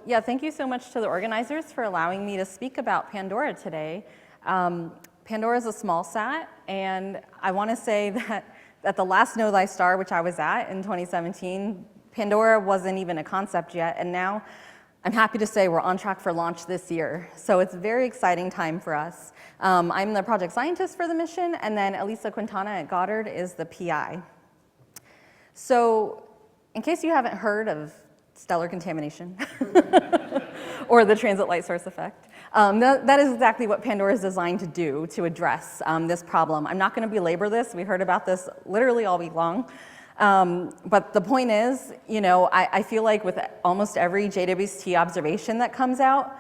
yeah, thank you so much to the organizers for allowing me to speak about Pandora today. Pandora is a small sat, and I want to say that at the last Know Thy Star, which I was at in 2017, Pandora wasn't even a concept yet, and now I'm happy to say we're on track for launch this year. So it's a very exciting time for us. I'm the project scientist for the mission, and then Elisa Quintana at Goddard is the PI. So in case you haven't heard of stellar contamination or the transit light source effect, that is exactly what Pandora is designed to do to address this problem. I'm not going to belabor this. We heard about this literally all week long. But the point is, I feel like with almost every JWST observation that comes out,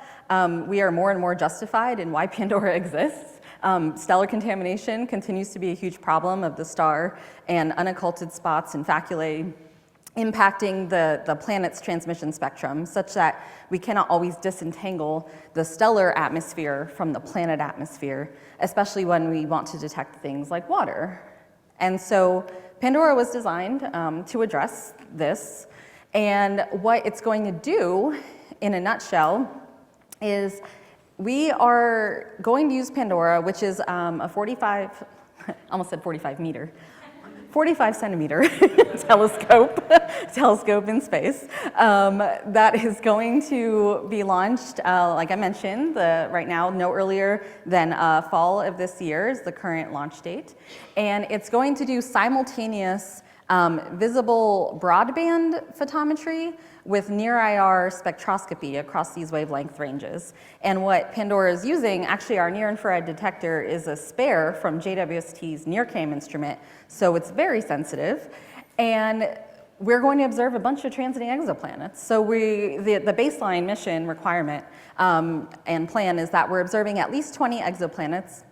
we are more and more justified in why Pandora exists. Stellar contamination continues to be a huge problem of the star, and unocculted spots and faculae impacting the planet's transmission spectrum, such that we cannot always disentangle the stellar atmosphere from the planet atmosphere, especially when we want to detect things like water. And so Pandora was designed to address this, and what it's going to do, in a nutshell, is we are going to use Pandora, which is a 45 centimeter telescope in space that is going to be launched, like I mentioned, right now, no earlier than fall of this year is the current launch date. And it's going to do simultaneous visible broadband photometry with near-IR spectroscopy across these wavelength ranges. And what Pandora is using, actually our near-infrared detector is a spare from JWST's NIRCam instrument, so it's very sensitive. And we're going to observe a bunch of transiting exoplanets. So the baseline mission requirement and plan is that we're observing at least 20 exoplanets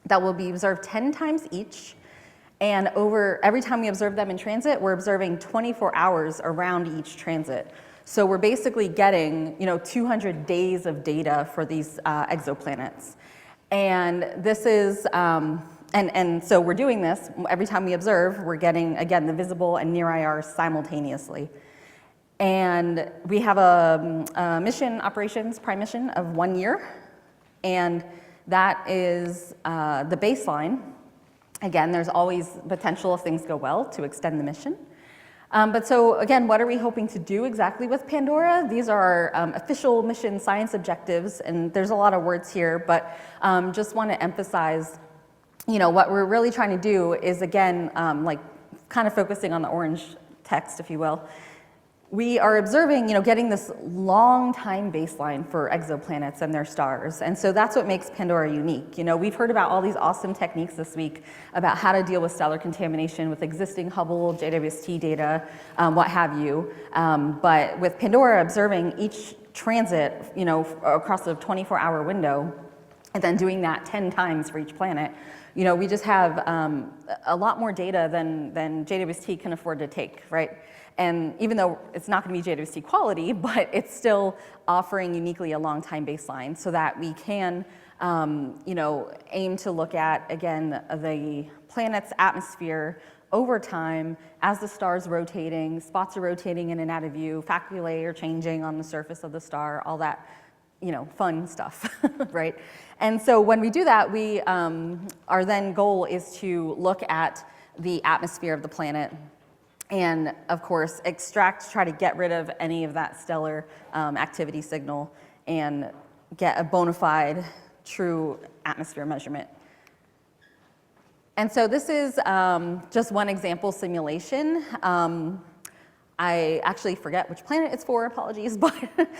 that will be observed 10 times each. And every time we observe them in transit, we're observing 24 hours around each transit. So we're basically getting 200 days of data for these exoplanets. And this is, and so we're doing this, every time we observe, we're getting, again, the visible and near-IR simultaneously. And we have a mission operations prime mission of 1 year, and that is the baseline. Again, there's always potential if things go well to extend the mission. But so again, what are we hoping to do exactly with Pandora? These are our official mission science objectives, and there's a lot of words here, but just want to emphasize, what we're really trying to do is, again, like kind of focusing on the orange text, if you will. We are observing, getting this long time baseline for exoplanets and their stars. And so that's what makes Pandora unique. We've heard about all these awesome techniques this week about how to deal with stellar contamination with existing Hubble, JWST data, what have you. But with Pandora observing each transit, across a 24-hour window, and then doing that 10 times for each planet, we just have a lot more data than JWST can afford to take, right? And even though it's not going to be JWST quality, but it's still offering uniquely a long time baseline so that we can, aim to look at, again, the planet's atmosphere over time as the star's rotating, spots are rotating in and out of view, faculae are changing on the surface of the star, all that, fun stuff, right? And so when we do that, our then goal is to look at the atmosphere of the planet and, of course, try to get rid of any of that stellar activity signal and get a bona fide, true atmosphere measurement. And so this is just one example simulation. I actually forget which planet it's for, apologies, but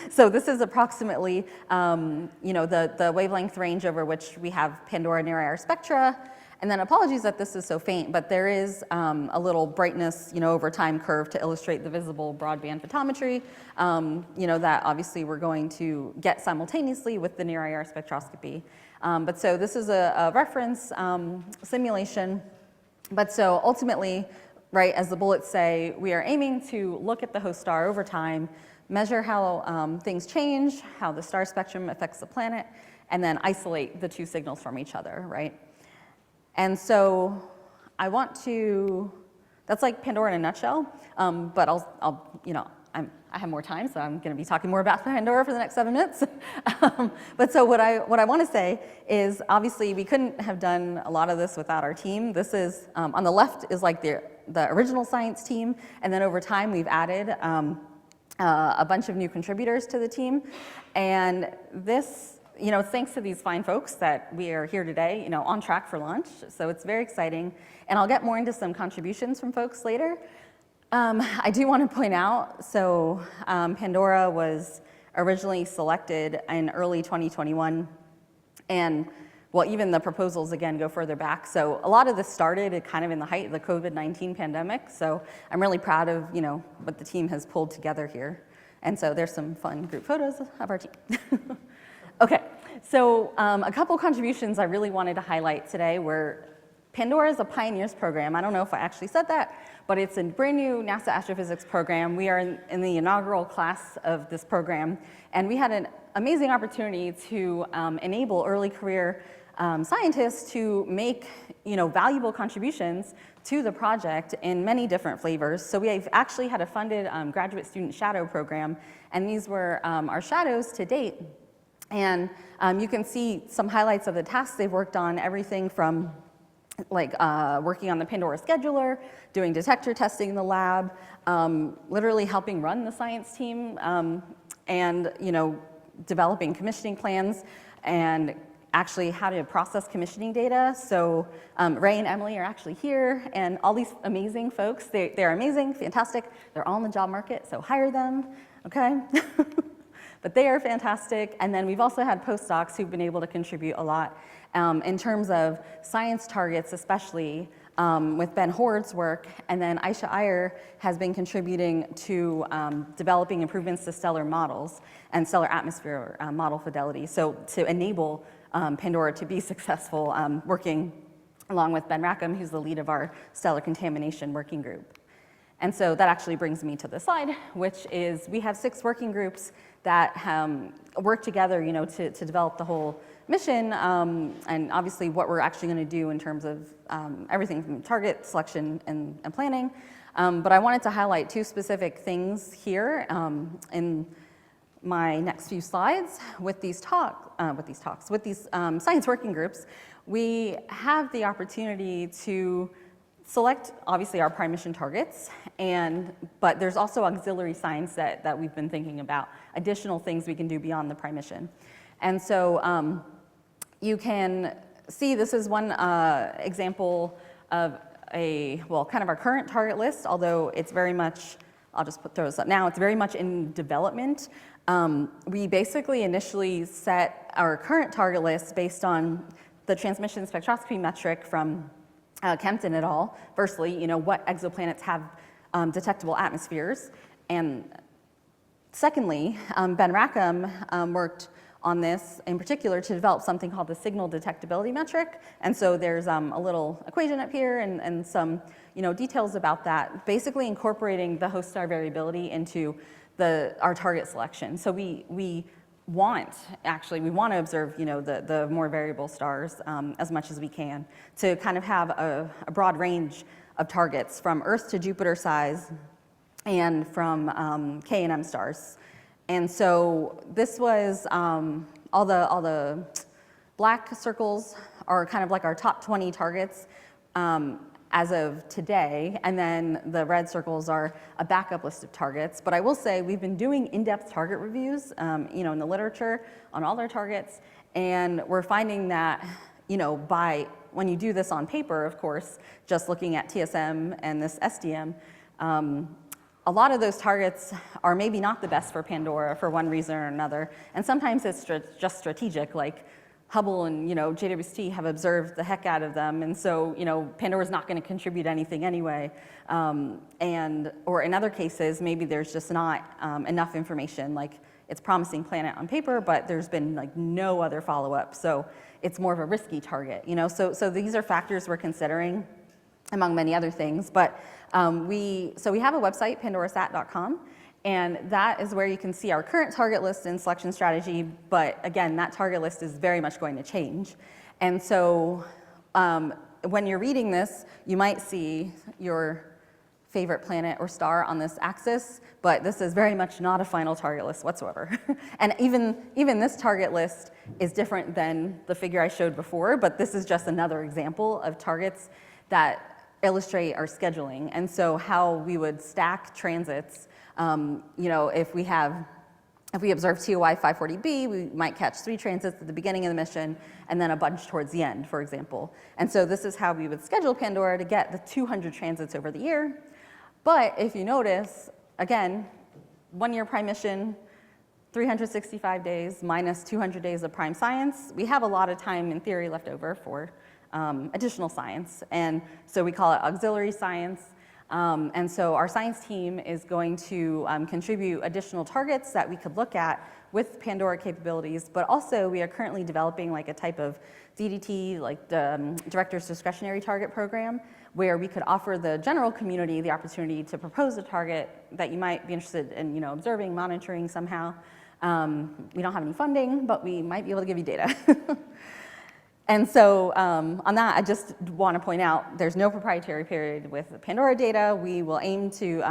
so this is approximately, the wavelength range over which we have Pandora near-IR spectra. And then apologies that this is so faint, but there is a little brightness, over time curve to illustrate the visible broadband photometry, that obviously we're going to get simultaneously with the near-IR spectroscopy. But so this is a reference simulation. But so ultimately, right, as the bullets say, we are aiming to look at the host star over time, measure how things change, how the star spectrum affects the planet, and then isolate the two signals from each other, right? And so I want to, that's like Pandora in a nutshell, but I have more time, so I'm going to be talking more about Pandora for the next 7 minutes. But so what I want to say is, obviously, we couldn't have done a lot of this without our team. This is, on the left is like the original science team, and then over time we've added a bunch of new contributors to the team. And this, thanks to these fine folks that we are here today, on track for launch. So it's very exciting. And I'll get more into some contributions from folks later. I do want to point out, so Pandora was originally selected in early 2021, and well, even the proposals, again, go further back. So a lot of this started kind of in the height of the COVID-19 pandemic, so I'm really proud of, what the team has pulled together here. And so there's some fun group photos of our team. Okay, so a couple contributions I really wanted to highlight today were Pandora is a Pioneers program. I don't know if I actually said that, but it's a brand new NASA astrophysics program. We are in the inaugural class of this program, and we had an amazing opportunity to enable early career scientists to make valuable contributions to the project in many different flavors. So we've actually had a funded graduate student shadow program, and these were our shadows to date. And you can see some highlights of the tasks they've worked on, everything from working on the Pandora scheduler, doing detector testing in the lab, literally helping run the science team, and developing commissioning plans, and actually how to process commissioning data. So Ray and Emily are actually here, and all these amazing folks. They're amazing, fantastic. They're all in the job market, so hire them, okay? But they are fantastic. And then we've also had postdocs who've been able to contribute a lot in terms of science targets, especially with Ben Hord's work. And then Aisha Iyer has been contributing to developing improvements to stellar models and stellar atmosphere model fidelity. So to enable Pandora to be successful, working along with Ben Rackham, who's the lead of our stellar contamination working group. And so that actually brings me to the slide, which is we have 6 working groups that work together, to develop the whole mission, and obviously what we're actually going to do in terms of everything from target selection and planning. But I wanted to highlight 2 specific things here in my next few slides with these science working groups. We have the opportunity to select, obviously, our prime mission targets, but there's also auxiliary science that we've been thinking about, additional things we can do beyond the prime mission. And so you can see this is one example of kind of our current target list, although it's very much, I'll just throw this up now, it's very much in development. We basically initially set our current target list based on the transmission spectroscopy metric from Kempton et al. Firstly, what exoplanets have detectable atmospheres. And secondly, Ben Rackham worked on this in particular to develop something called the signal detectability metric. And so there's a little equation up here and some details about that, basically incorporating the host star variability into our target selection. So we want to observe the more variable stars as much as we can to kind of have a broad range of targets from Earth to Jupiter size and from K and M stars. And so this was all the black circles are kind of like our top 20 targets as of today, and then the red circles are a backup list of targets. But I will say we've been doing in-depth target reviews, in the literature on all their targets, and we're finding that, when you do this on paper, of course, just looking at TSM and this SDM, a lot of those targets are maybe not the best for Pandora for one reason or another, and sometimes it's just strategic, like Hubble and JWST have observed the heck out of them, and so Pandora's not going to contribute anything anyway. Or in other cases, maybe there's just not enough information. Like it's promising planet on paper, but there's been like no other follow-up, so it's more of a risky target. So these are factors we're considering, among many other things. But we have a website, pandorasat.com. And that is where you can see our current target list and selection strategy, but again, that target list is very much going to change. And so when you're reading this, you might see your favorite planet or star on this axis, but this is very much not a final target list whatsoever. And even this target list is different than the figure I showed before, but this is just another example of targets that illustrate our scheduling. And so how we would stack transits, if we observe TOI 540b, we might catch 3 transits at the beginning of the mission and then a bunch towards the end, for example. And so this is how we would schedule Pandora to get the 200 transits over the year. But if you notice, again, 1 year prime mission, 365 days minus 200 days of prime science, we have a lot of time in theory left over for additional science. And so we call it auxiliary science. And so our science team is going to contribute additional targets that we could look at with Pandora capabilities, but also we are currently developing like a type of DDT, like the Director's Discretionary Target Program, where we could offer the general community the opportunity to propose a target that you might be interested in observing, monitoring somehow. We don't have any funding, but we might be able to give you data. And so on that, I just want to point out there's no proprietary period with Pandora data. We will aim to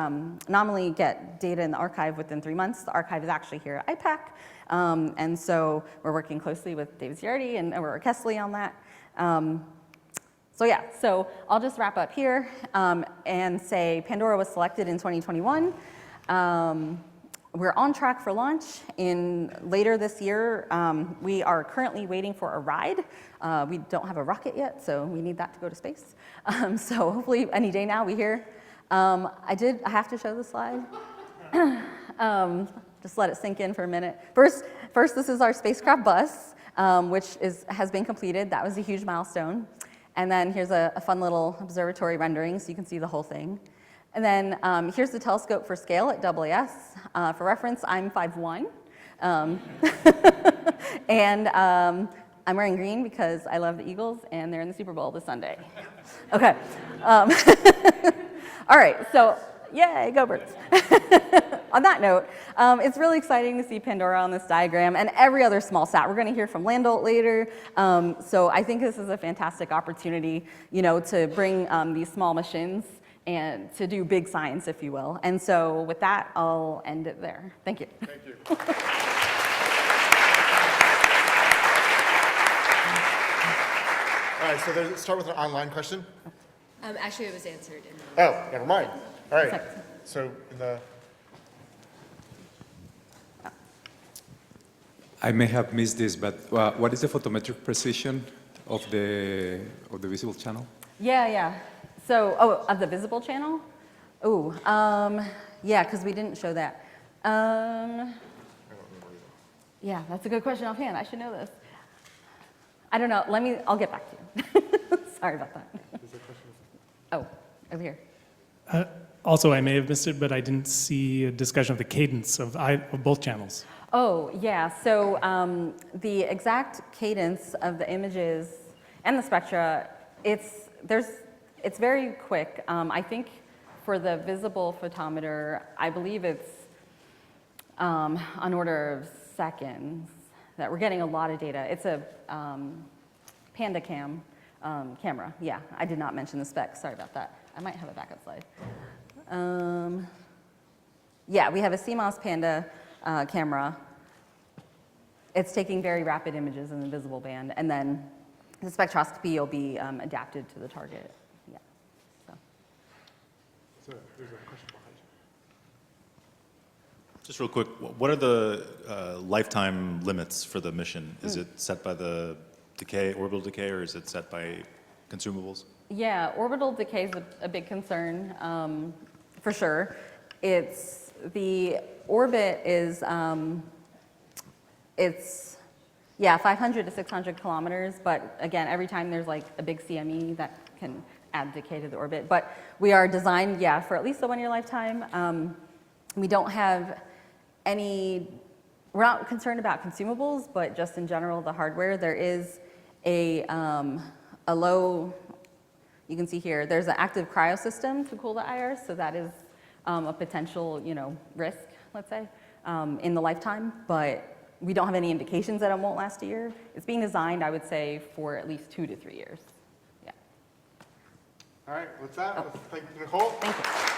nominally get data in the archive within 3 months. The archive is actually here at IPAC. And so we're working closely with David Ciardi and Aurora Kessley on that. So I'll just wrap up here and say Pandora was selected in 2021. We're on track for launch later this year. We are currently waiting for a ride. We don't have a rocket yet, so we need that to go to space. So hopefully any day now we hear. I have to show the slide. Just let it sink in for a minute. First, this is our spacecraft bus, which has been completed. That was a huge milestone. And then here's a fun little observatory rendering so you can see the whole thing. And then here's the telescope for scale at AAS. For reference, I'm 5'1". And I'm wearing green because I love the Eagles and they're in the Super Bowl this Sunday. Okay. All right, so yay, go Birds. On that note, it's really exciting to see Pandora on this diagram and every other small sat. We're going to hear from Landolt later. So I think this is a fantastic opportunity, to bring these small missions and to do big science, if you will. And so with that, I'll end it there. Thank you. Thank you. All right, so let's start with an online question. Actually, it was answered. Oh, never mind. All right. So I may have missed this, but what is the photometric precision of the visible channel? Yeah. So, of the visible channel? Yeah, because we didn't show that. Yeah, that's a good question offhand. I should know this. I don't know. I'll get back to you. Sorry about that. Oh, over here. Also, I may have missed it, but I didn't see a discussion of the cadence of both channels. Oh, yeah. So the exact cadence of the images and the spectra, it's very quick. I think for the visible photometer, I believe it's on order of seconds that we're getting a lot of data. It's a PandaCam camera. Yeah, I did not mention the specs. Sorry about that. I might have a backup slide. Yeah, we have a CMOS Panda camera. It's taking very rapid images in the visible band, and then the spectroscopy will be adapted to the target. Yeah. there's a question behind you. Just real quick, what are the lifetime limits for the mission? Is it set by the orbital decay, or is it set by consumables? Yeah, orbital decay is a big concern, for sure. The orbit is, it's 500 to 600 kilometers, but again, every time there's like a big CME that can add decay to the orbit. But we are designed, for at least a 1 year lifetime. We don't have we're not concerned about consumables, but just in general, the hardware, there is a low, you can see here, there's an active cryo system to cool the IR, so that is a potential, risk, let's say, in the lifetime, but we don't have any indications that it won't last a year. It's being designed, I would say, for at least 2 to 3 years. Yeah. All right, with that, let's thank Nicole. Thank you.